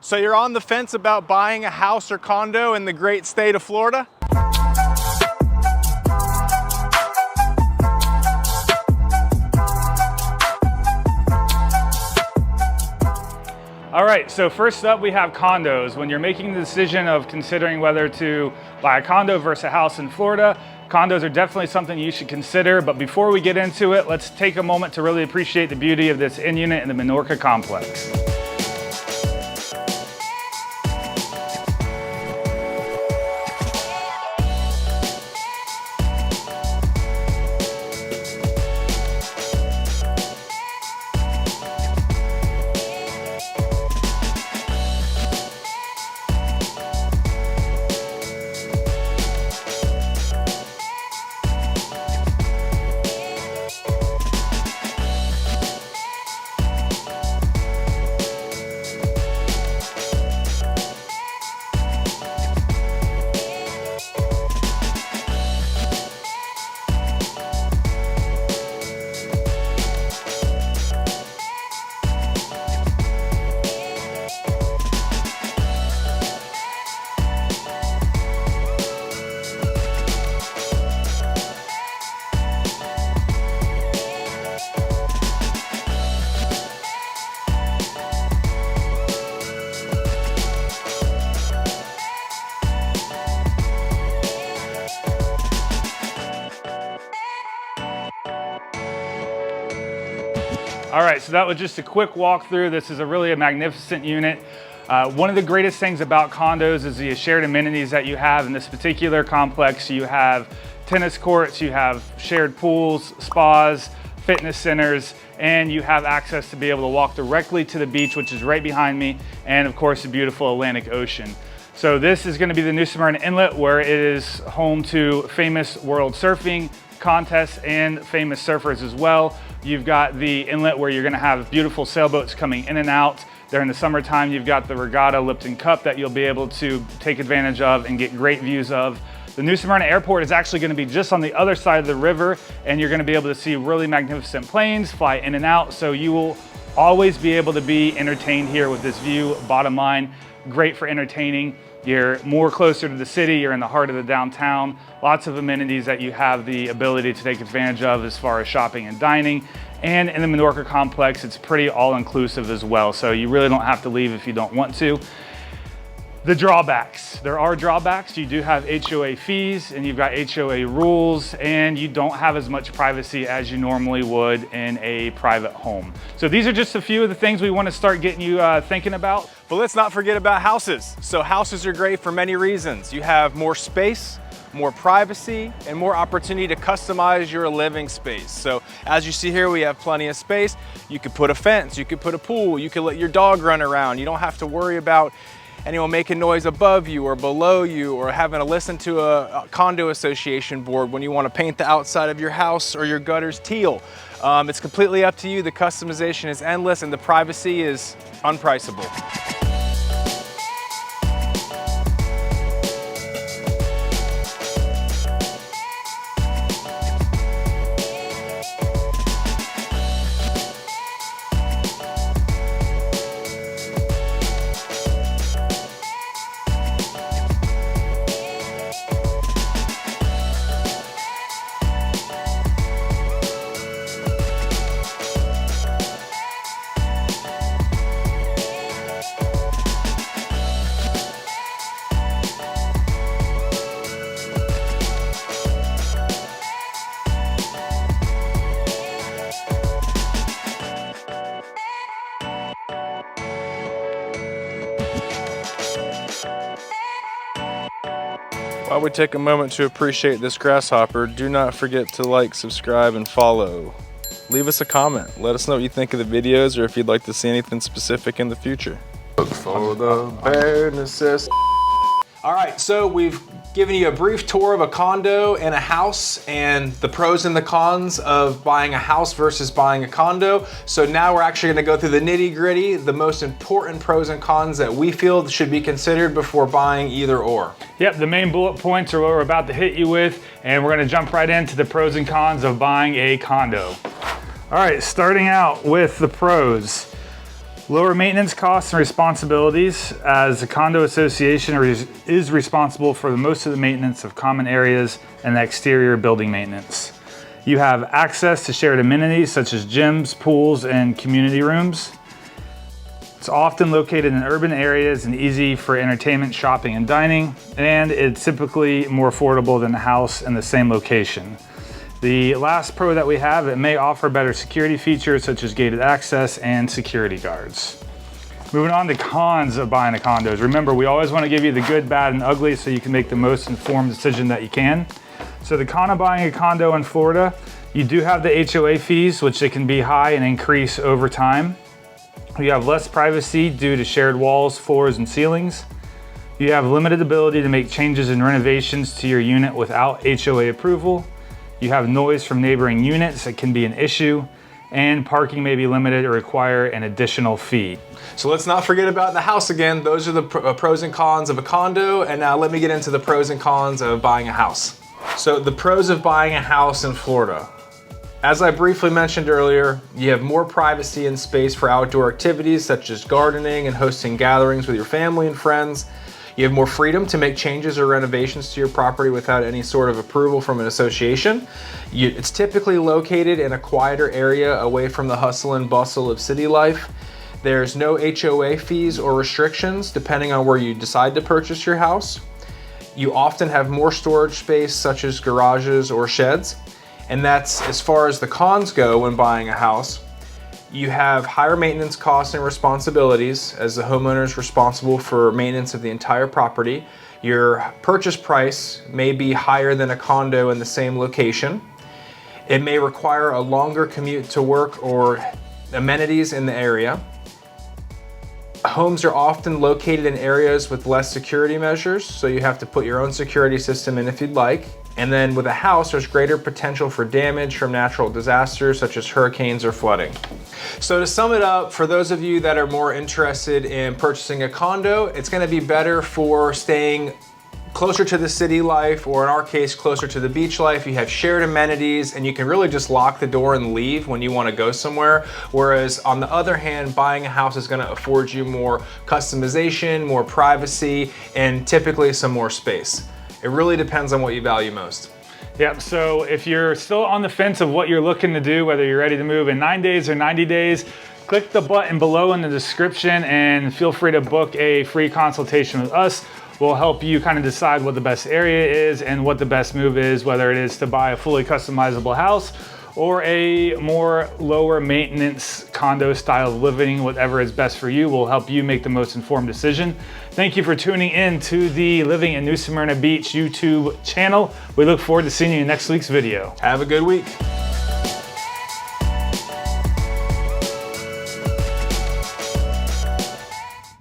So you're on the fence about buying a house or condo in the great state of Florida? All right, so first up we have condos. When you're making the decision of considering whether to buy a condo versus a house in Florida, condos are definitely something you should consider. But before we get into it, let's take a moment to really appreciate the beauty of this in-unit in the Minorca complex. All right, so that was just a quick walkthrough. This is really a magnificent unit. One of the greatest things about condos is the shared amenities that you have. In this particular complex, you have tennis courts, you have shared pools, spas, fitness centers, and you have access to be able to walk directly to the beach, which is right behind me, and of course, the beautiful Atlantic Ocean. So this is gonna be the New Smyrna Inlet, where it is home to famous world surfing contests and famous surfers as well. You've got the inlet where you're gonna have beautiful sailboats coming in and out. During the summertime, you've got the Regatta Lipton Cup that you'll be able to take advantage of and get great views of. The New Smyrna Airport is actually gonna be just on the other side of the river, and you're gonna be able to see really magnificent planes fly in and out. So you will always be able to be entertained here with this view. Bottom line, great for entertaining. You're more closer to the city, you're in the heart of the downtown. Lots of amenities that you have the ability to take advantage of as far as shopping and dining. And in the Minorca complex, it's pretty all-inclusive as well. So you really don't have to leave if you don't want to. The drawbacks. There are drawbacks. You do have HOA fees and you've got HOA rules, and you don't have as much privacy as you normally would in a private home. So these are just a few of the things we want to start getting you thinking about. But let's not forget about houses. So houses are great for many reasons. You have more space, more privacy, and more opportunity to customize your living space. So as you see here, we have plenty of space. You could put a fence, you could put a pool, you could let your dog run around. You don't have to worry about anyone making noise above you or below you, or having to listen to a condo association board when you want to paint the outside of your house or your gutters teal. It's completely up to you. The customization is endless and the privacy is unpriceable. While we take a moment to appreciate this grasshopper, do not forget to like, subscribe, and follow. Leave us a comment. Let us know what you think of the videos, or if you'd like to see anything specific in the future. Look for the bare necessities. All right, so we've given you a brief tour of a condo and a house and the pros and the cons of buying a house versus buying a condo. So now we're actually gonna go through the nitty-gritty, the most important pros and cons that we feel should be considered before buying either or. Yep, the main bullet points are what we're about to hit you with, and we're gonna jump right into the pros and cons of buying a condo. All right, starting out with the pros. Lower maintenance costs and responsibilities, as the condo association is responsible for most of the maintenance of common areas and the exterior building maintenance. You have access to shared amenities such as gyms, pools, and community rooms. It's often located in urban areas and easy for entertainment, shopping, and dining, and it's typically more affordable than a house in the same location. The last pro that we have, it may offer better security features such as gated access and security guards. Moving on to cons of buying a condos. Remember, we always want to give you the good, bad, and ugly so you can make the most informed decision that you can. So the con of buying a condo in Florida, you do have the HOA fees, which they can be high and increase over time. You have less privacy due to shared walls, floors, and ceilings. You have limited ability to make changes and renovations to your unit without HOA approval. You have noise from neighboring units that can be an issue, and parking may be limited or require an additional fee. So let's not forget about the house again. Those are the pros and cons of a condo, and now let me get into the pros and cons of buying a house. So the pros of buying a house in Florida. As I briefly mentioned earlier, you have more privacy and space for outdoor activities such as gardening and hosting gatherings with your family and friends. You have more freedom to make changes or renovations to your property without any sort of approval from an association. It's typically located in a quieter area away from the hustle and bustle of city life. There's no HOA fees or restrictions depending on where you decide to purchase your house. You often have more storage space such as garages or sheds. And that's as far as the cons go when buying a house. You have higher maintenance costs and responsibilities as the homeowner is responsible for maintenance of the entire property. Your purchase price may be higher than a condo in the same location. It may require a longer commute to work or amenities in the area. Homes are often located in areas with less security measures, so you have to put your own security system in if you'd like. And then with a house, there's greater potential for damage from natural disasters such as hurricanes or flooding. So to sum it up, for those of you that are more interested in purchasing a condo, it's gonna be better for staying closer to the city life, or in our case, closer to the beach life. You have shared amenities and you can really just lock the door and leave when you wanna go somewhere. Whereas on the other hand, buying a house is gonna afford you more customization, more privacy, and typically some more space. It really depends on what you value most. Yep, so if you're still on the fence of what you're looking to do, whether you're ready to move in 9 days or 90 days, click the button below in the description and feel free to book a free consultation with us. We'll help you kind of decide what the best area is and what the best move is, whether it is to buy a fully customizable house or a more lower maintenance condo style of living. Whatever is best for you will help you make the most informed decision. Thank you for tuning in to the Living in New Smyrna Beach YouTube channel. We look forward to seeing you in next week's video. Have a good week.